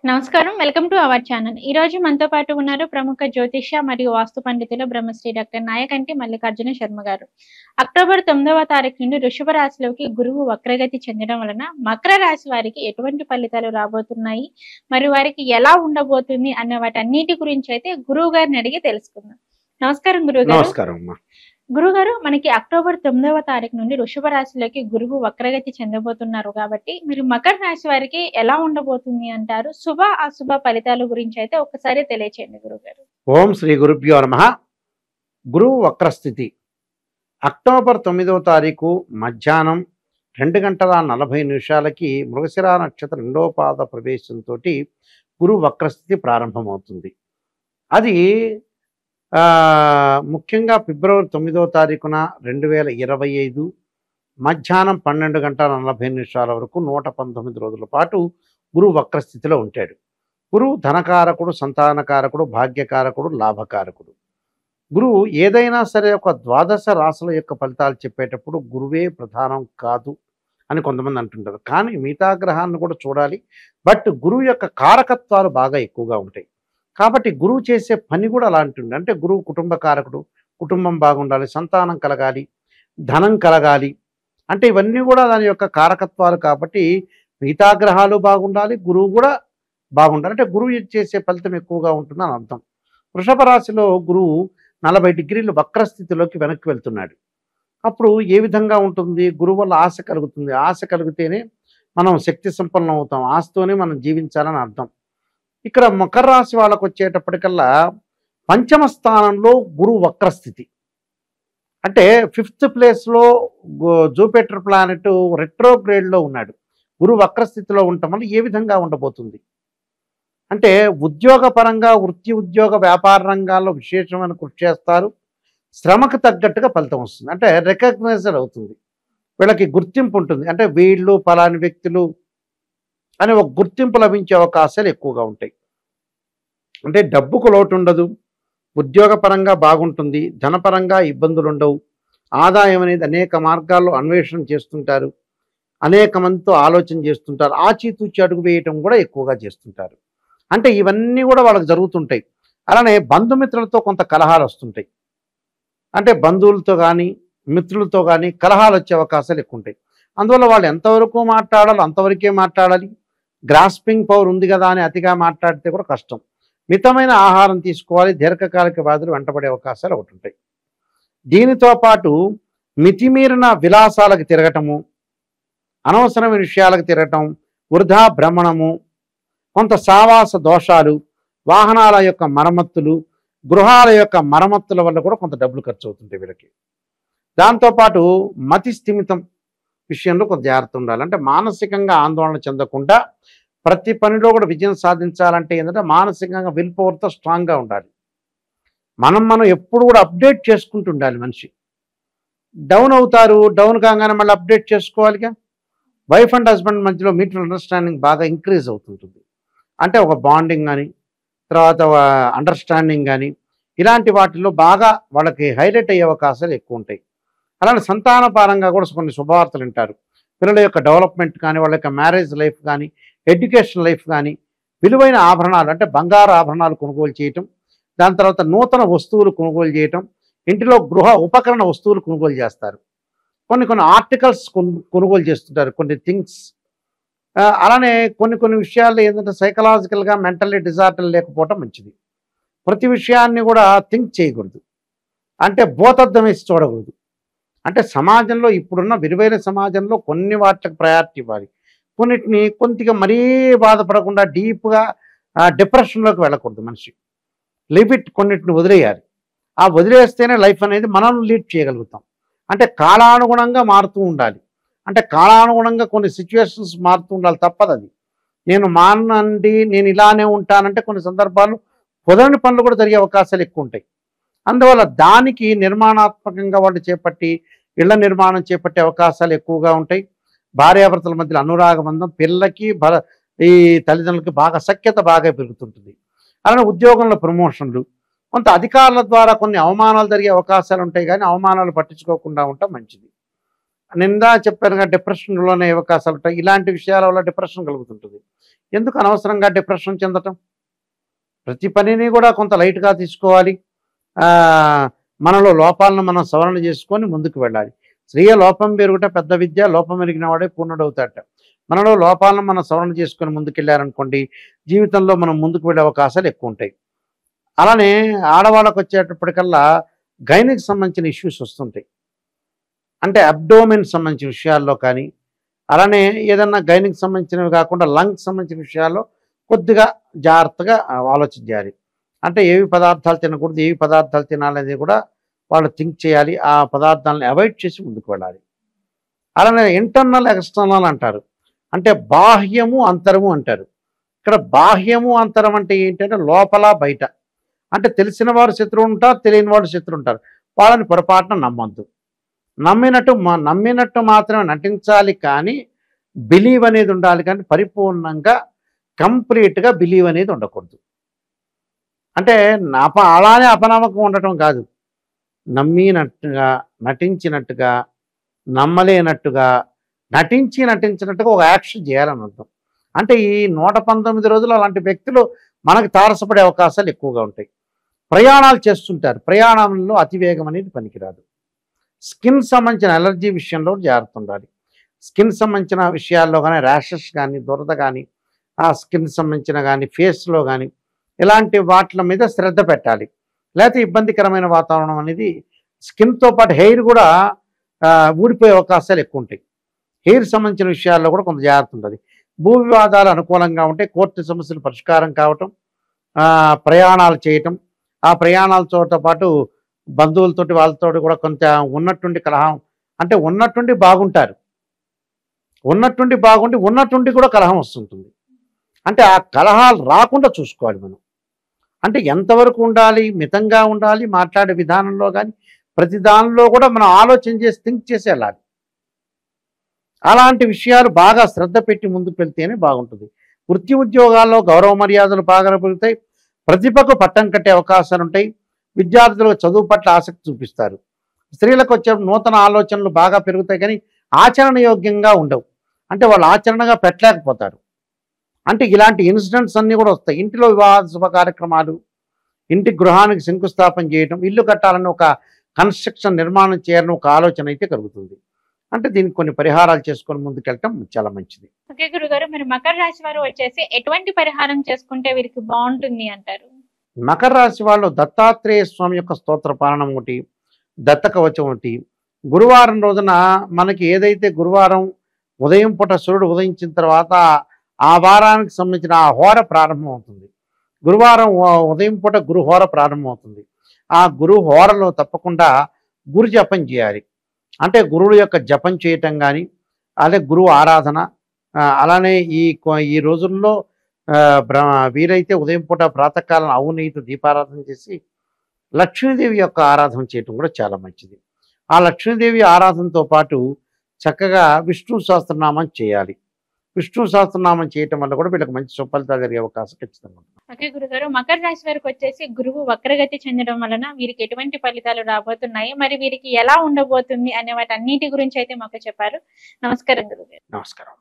నమస్కారం. Welcome to our channel. ఈరోజు మనతో పాటు ఉన్నారు ప్రముఖ జ్యోతిష్య మరియు వాస్తు పండితులు బ్రహ్మశ్రీ డాక్టర్ నాయకంటి మల్లికార్జున శర్మ గారు. అక్టోబర్ 9వ తారీఖు నుండి వృషభ రాశిలోకి గురువు వక్రగతి చెందడం వలన మకర రాశి వారికి ఎటువంటి ఫలితాలు రాబోతున్నాయి, మరి వారికి ఎలా ఉండబోతుంది అన్న వాటన్నిటి గురించి అయితే గురువు గారిని అడిగి తెలుసుకుందాం. నమస్కారం గురువు గారు. నమస్కారం అమ్మా. గురుగారు, మనకి అక్టోబర్ 9వ తారీఖు నుండి వృషభ రాశిలోకి గురువు వక్రగతి చెందబోతున్నారు కాబట్టి మీరు మకర రాశి వారికి ఎలా ఉండబోతుంది అంటారు? శుభ అశుభ ఫలితాల గురించి అయితే ఒకసారి తెలియచేయండి గురుగారు. ఓం శ్రీ గురుభ్యో నమః. గురువు వక్రస్థితి అక్టోబర్ 9వ తారీఖు మధ్యాహ్నం 2:40 మృగశిర నక్షత్రం 2వ పాద ప్రవేశంతో గురువు వక్రస్థితి ప్రారంభమవుతుంది. అది ముఖ్యంగా ఫిబ్రవరి 9వ తారీఖున 2025 మధ్యాహ్నం 12:40 వరకు 119 రోజుల పాటు గురువు వక్రస్థితిలో ఉంటాడు. గురువు ధనకారకుడు, సంతానకారకుడు, భాగ్యకారకుడు, లాభకారకుడు. గురువు ఏదైనా సరే ఒక ద్వాదశ రాశుల యొక్క ఫలితాలు చెప్పేటప్పుడు గురువే ప్రధానం కాదు అని కొంతమంది అంటుంటారు. కానీ మిగతా గ్రహాన్ని కూడా చూడాలి. బట్ గురువు యొక్క కారకత్వాలు బాగా ఎక్కువగా ఉంటాయి. కాబట్టి గురువు చేసే పని కూడా అలాంటి అంటే గురువు కుటుంబ కారకుడు, కుటుంబం బాగుండాలి, సంతానం కలగాలి, ధనం కలగాలి, అంటే ఇవన్నీ కూడా దాని యొక్క కారకత్వాలు. కాబట్టి మిగతా గ్రహాలు బాగుండాలి, గురువు కూడా బాగుండాలి. అంటే గురువు చేసే ఫలితం ఎక్కువగా ఉంటుందని అర్థం. వృషభ రాశిలో గురువు 40 డిగ్రీలు వక్రస్థితిలోకి వెనక్కి వెళ్తున్నాడు. అప్పుడు ఏ విధంగా ఉంటుంది? గురువు వల్ల ఆశ కలుగుతుంది. ఆశ కలిగితేనే మనం శక్తి సంపన్నం అవుతాం. ఆశతోనే మనం జీవించాలని అర్థం. ఇక్కడ మకర రాశి వాళ్ళకు వచ్చేటప్పటికల్లా పంచమ స్థానంలో గురువు వక్రస్థితి అంటే 5th ప్లేస్లో జూపిటర్ ప్లానెట్ రెట్రోగ్రేడ్లో ఉన్నాడు. గురువు వక్రస్థితిలో ఉండటం వల్ల ఏ విధంగా ఉండబోతుంది అంటే ఉద్యోగపరంగా వృత్తి, ఉద్యోగ, వ్యాపార రంగాల్లో విశేషమైన కృషి చేస్తారు. శ్రమకు తగ్గట్టుగా ఫలితం వస్తుంది. అంటే రికగ్నైజ్డ్ అవుతుంది, వీళ్ళకి గుర్తింపు ఉంటుంది. అంటే వీళ్ళు పలాని వ్యక్తులు అని ఒక గుర్తింపు లభించే అవకాశాలు ఎక్కువగా ఉంటాయి. అంటే డబ్బుకు లోటు ఉండదు, ఉద్యోగపరంగా బాగుంటుంది, ధనపరంగా ఇబ్బందులు ఉండవు, ఆదాయం అనేది అనేక మార్గాల్లో అన్వేషణ చేస్తుంటారు, అనేక మందితో ఆలోచన చేస్తుంటారు, ఆచితూచి అడుగు వేయటం కూడా ఎక్కువగా చేస్తుంటారు. అంటే ఇవన్నీ కూడా వాళ్ళకి జరుగుతుంటాయి. అలానే బంధుమిత్రులతో కొంత కలహాలు వస్తుంటాయి. అంటే బంధువులతో కానీ మిత్రులతో కానీ కలహాలు వచ్చే అవకాశాలు ఎక్కువ ఉంటాయి. అందువల్ల వాళ్ళు ఎంతవరకు మాట్లాడాలో అంతవరకే మాట్లాడాలి. గ్రాస్పింగ్ పవర్ ఉంది కదా అని అతిగా మాట్లాడితే కూడా కష్టం. మితమైన ఆహారం తీసుకోవాలి. దీర్ఘకాలిక వ్యాధులు వెంటబడే అవకాశాలు ఒకటి ఉంటాయి. దీనితో పాటు మితిమీరిన విలాసాలకు తిరగటము, అనవసరమైన విషయాలకు తిరగటం, వృధా భ్రమణము, కొంత సావాస దోషాలు, వాహనాల యొక్క మరమ్మతులు, గృహాల యొక్క మరమ్మతుల వల్ల కూడా కొంత డబ్బులు ఖర్చు అవుతుంటాయి వీళ్ళకి. దాంతోపాటు మతి స్థిమితం విషయంలో కొంత జాగ్రత్త ఉండాలి. అంటే మానసికంగా ఆందోళన చెందకుండా ప్రతి పనిలో కూడా విజయం సాధించాలంటే ఏంటంటే మానసికంగా విల్ పవర్తో స్ట్రాంగ్గా ఉండాలి. మనం ఎప్పుడు కూడా అప్డేట్ చేసుకుంటూ ఉండాలి. మనిషి డౌన్ అవుతారు, డౌన్ కాగానే మళ్ళీ అప్డేట్ చేసుకోవాలిగా. వైఫ్ అండ్ హస్బెండ్ మధ్యలో మ్యూచువల్ అండర్స్టాండింగ్ బాగా ఇంక్రీజ్ అవుతుంటుంది. అంటే ఒక బాండింగ్ కానీ, తర్వాత అండర్స్టాండింగ్ కానీ, ఇలాంటి వాటిల్లో బాగా వాళ్ళకి హైలైట్ అయ్యే అవకాశాలు ఎక్కువ ఉంటాయి. అలానే సంతాన పరంగా కూడా కొన్ని శుభవార్తలు వింటారు. పిల్లల యొక్క డెవలప్మెంట్ కానీ, వాళ్ళ యొక్క మ్యారేజ్ లైఫ్ కానీ, ఎడ్యుకేషన్ లైఫ్ కానీ, విలువైన ఆభరణాలు అంటే బంగారు ఆభరణాలు కొనుగోలు చేయటం, దాని తర్వాత నూతన వస్తువులు కొనుగోలు చేయటం, ఇంటిలో గృహ ఉపకరణ వస్తువులు కొనుగోలు చేస్తారు. కొన్ని ఆర్టికల్స్ కొనుగోలు చేస్తుంటారు, కొన్ని థింగ్స్. అలానే కొన్ని విషయాల్లో ఏంటంటే సైకలాజికల్గా మెంటల్లీ డిజార్డర్ లేకపోవటం మంచిది. ప్రతి విషయాన్ని కూడా థింక్ చేయకూడదు, అంటే భూతద్దం వేసి చూడకూడదు. అంటే సమాజంలో ఇప్పుడున్న విలువైన సమాజంలో కొన్ని వాటికి ప్రయారిటీ ఇవ్వాలి, కొన్నిటిని కొద్దిగా మరీ బాధపడకుండా డీప్గా డిప్రెషన్లోకి వెళ్ళకూడదు. మనిషి లిమిట్ కొన్నిటిని వదిలేయాలి. ఆ వదిలేస్తేనే లైఫ్ అనేది మనం లీడ్ చేయగలుగుతాం. అంటే కాలానుగుణంగా మారుతూ ఉండాలి. అంటే కాలానుగుణంగా కొన్ని సిచ్యువేషన్స్ మారుతూ ఉండాలి, తప్పదు. అది నేను మానండి, నేను ఇలానే ఉంటానంటే కొన్ని సందర్భాలు కుదరని పనులు కూడా జరిగే అవకాశాలు ఎక్కువ ఉంటాయి. అందువల్ల దానికి నిర్మాణాత్మకంగా వాళ్ళు చేపట్టి ఇళ్ల నిర్మాణం చేపట్టే అవకాశాలు ఎక్కువగా ఉంటాయి. భార్యాభర్తల మధ్యలో అనురాగ బంధం, పిల్లలకి ఈ తల్లిదండ్రులకి బాగా సఖ్యత బాగా పెరుగుతుంటుంది. అలానే ఉద్యోగంలో ప్రమోషన్లు, కొంత అధికారుల ద్వారా కొన్ని అవమానాలు జరిగే అవకాశాలు ఉంటాయి. కానీ అవమానాలు పట్టించుకోకుండా ఉండటం మంచిది. నిందా చెప్పానుగా డిప్రెషన్లోనే అవకాశాలు ఉంటాయి. ఇలాంటి విషయాల వల్ల డిప్రెషన్ కలుగుతుంటుంది. ఎందుకు అనవసరంగా డిప్రెషన్ చెందటం? ప్రతి పనిని కూడా కొంత లైట్గా తీసుకోవాలి. మనలో లోపాలను మనం సవరణ చేసుకొని ముందుకు వెళ్ళాలి. స్త్రీయ లోపం పెరుగుట పెద్ద విద్య, లోపం ఎరిగిన వాడే పూర్ణుడవుతాడట. మనలో లోపాలను మనం సవరణ చేసుకొని ముందుకెళ్ళారనుకోండి, జీవితంలో మనం ముందుకు వెళ్ళే అవకాశాలు ఎక్కువ ఉంటాయి. అలానే ఆడవాళ్ళకు వచ్చేటప్పటికల్లా గైనిక్ సంబంధించిన ఇష్యూస్ వస్తుంటాయి. అంటే అబ్డోమెన్ సంబంధించిన విషయాల్లో కానీ, అలానే ఏదన్నా గైనిక్ సంబంధించినవి కాకుండా లంగ్స్ సంబంధించిన విషయాల్లో కొద్దిగా జాగ్రత్తగా ఆలోచించాలి. అంటే ఏవి పదార్థాలు తినకూడదు, ఏవి పదార్థాలు తినాలనేది కూడా వాళ్ళు థింక్ చేయాలి. ఆ పదార్థాలను అవాయిడ్ చేసి ముందుకు వెళ్ళాలి. అలానే ఇంటర్నల్ ఎక్స్టర్నల్ అంటారు. అంటే బాహ్యము అంతరము అంటారు. ఇక్కడ బాహ్యము అంతరం అంటే ఏంటంటే లోపల బయట. అంటే తెలిసిన వారు శత్రువు ఉంటారు, తెలియని వాడు శత్రువు ఉంటారు. వాళ్ళని పొరపాటున నమ్మొద్దు. నమ్మినట్టు మాత్రమే నటించాలి, కానీ బిలీవ్ అనేది ఉండాలి. కానీ పరిపూర్ణంగా కంప్లీట్గా బిలీవ్ అనేది ఉండకూడదు. అంటే అలానే అపనమ్మకం ఉండటం కాదు. నమ్మినట్టుగా, నటించినట్టుగా, నమ్మలేనట్టుగా, నటించినట్టుగా ఒక యాక్షన్ చేయాలని అర్థం. అంటే ఈ 119 రోజులు అలాంటి వ్యక్తులు మనకు తారసపడే అవకాశాలు ఎక్కువగా ఉంటాయి. ప్రయాణాలు చేస్తుంటారు. ప్రయాణంలో అతివేగం అనేది పనికిరాదు. స్కిన్ సంబంధించిన అలర్జీ విషయంలో జాగ్రత్త ఉండాలి. స్కిన్ సంబంధించిన విషయాల్లో కానీ, ర్యాషెస్ కానీ, దురద కానీ, ఆ స్కిన్ సంబంధించిన కానీ, ఫేస్లో కానీ ఇలాంటి వాటి మీద శ్రద్ధ పెట్టాలి. లేకపోతే ఇబ్బందికరమైన వాతావరణం అనేది స్కిన్తో పాటు హెయిర్ కూడా ఊడిపోయే అవకాశాలు ఎక్కువ ఉంటాయి. హెయిర్ సంబంధించిన విషయాల్లో కూడా కొంత జాగ్రత్త ఉంటుంది. భూ వివాదాలు అనుకూలంగా ఉంటే కోర్టు సమస్యలు పరిష్కారం కావటం, ప్రయాణాలు చేయటం, ఆ ప్రయాణాలతో పాటు బంధువులతోటి వాళ్ళతోటి కూడా కొంత ఉన్నట్టుండి కలహం, అంటే ఉన్నట్టుండి బాగుంటారు, ఉన్నట్టుండి బాగుండి ఉన్నట్టుండి కూడా కలహం వస్తుంటుంది. అంటే ఆ కలహాలు రాకుండా చూసుకోవాలి మనం. అంటే ఎంతవరకు ఉండాలి, మితంగా ఉండాలి. మాట్లాడే విధానంలో కానీ ప్రతి దానిలో కూడా మనం ఆలోచన చేసి థింక్ చేసి వెళ్ళాలి. అలాంటి విషయాలు బాగా శ్రద్ధ పెట్టి ముందుకు వెళ్తేనే బాగుంటుంది. వృత్తి ఉద్యోగాల్లో గౌరవ మర్యాదలు బాగా పెరుగుతాయి. ప్రతిభకు పట్టం కట్టే అవకాశాలు ఉంటాయి. విద్యార్థులకు చదువు పట్ల ఆసక్తి చూపిస్తారు. స్త్రీలకు వచ్చే నూతన ఆలోచనలు బాగా పెరుగుతాయి, కానీ ఆచరణ యోగ్యంగా ఉండవు. అంటే వాళ్ళు ఆచరణగా పెట్టలేకపోతారు. అంటే ఇలాంటి ఇన్సిడెంట్స్ అన్నీ కూడా వస్తాయి. ఇంటిలో వివాహ శుభ కార్యక్రమాలు, ఇంటి గృహానికి శంకుస్థాపన చేయడం, ఇల్లు కట్టాలని ఒక కన్స్ట్రక్షన్ నిర్మాణం చేయాలని ఒక ఆలోచన అయితే కలుగుతుంది. అంటే దీనికి కొన్ని పరిహారాలు చేసుకొని ముందుకెళ్ళటం చాలా మంచిది. ఓకే గురుగారు, మరి మకర రాశి వారు వచ్చేసి ఎటువంటి పరిహారం చేసుకుంటే వీరికి బాగుంటుంది అంటారు? మకర రాశి వాళ్ళు దత్తాత్రేయ స్వామి యొక్క స్తోత్ర పాలనం ఒకటి, దత్త కవచం ఒకటి. గురువారం రోజున మనకి ఏదైతే గురువారం ఉదయం పూట సూర్యుడు ఉదయించిన తర్వాత ఆ వారానికి సంబంధించిన ఆ హోర ప్రారంభం అవుతుంది. గురువారం ఉదయం పూట గురు హోర ప్రారంభం అవుతుంది. ఆ గురు హోరలో తప్పకుండా గురు జపం చేయాలి. అంటే గురువుల యొక్క జపం చేయటం కానీ, అదే గురువు ఆరాధన. అలానే ఈ రోజుల్లో వీరైతే ఉదయం పూట ప్రాతకాలం ఆవు నెయ్యితో దీపారాధన చేసి లక్ష్మీదేవి యొక్క ఆరాధన చేయటం కూడా చాలా మంచిది. ఆ లక్ష్మీదేవి ఆరాధనతో పాటు చక్కగా విష్ణు సహస్రనామం చేయాలి. విష్ణు సహస్రనామం చేయటం వల్ల కూడా వీళ్ళకి మంచి సుఫలితాలు జరిగే అవకాశం ఖచ్చితంగా ఉంటుంది. ఓకే గురుగారు, మకర రాశి వారికి వచ్చేసి గురువు వక్రగతి చెందడం వలన వీరికి ఎటువంటి ఫలితాలు రాబోతున్నాయి, మరి వీరికి ఎలా ఉండబోతుంది అనే వాటి అన్నిటి గురించి అయితే మాకు చెప్పారు. నమస్కారం గురుగారు. నమస్కారం.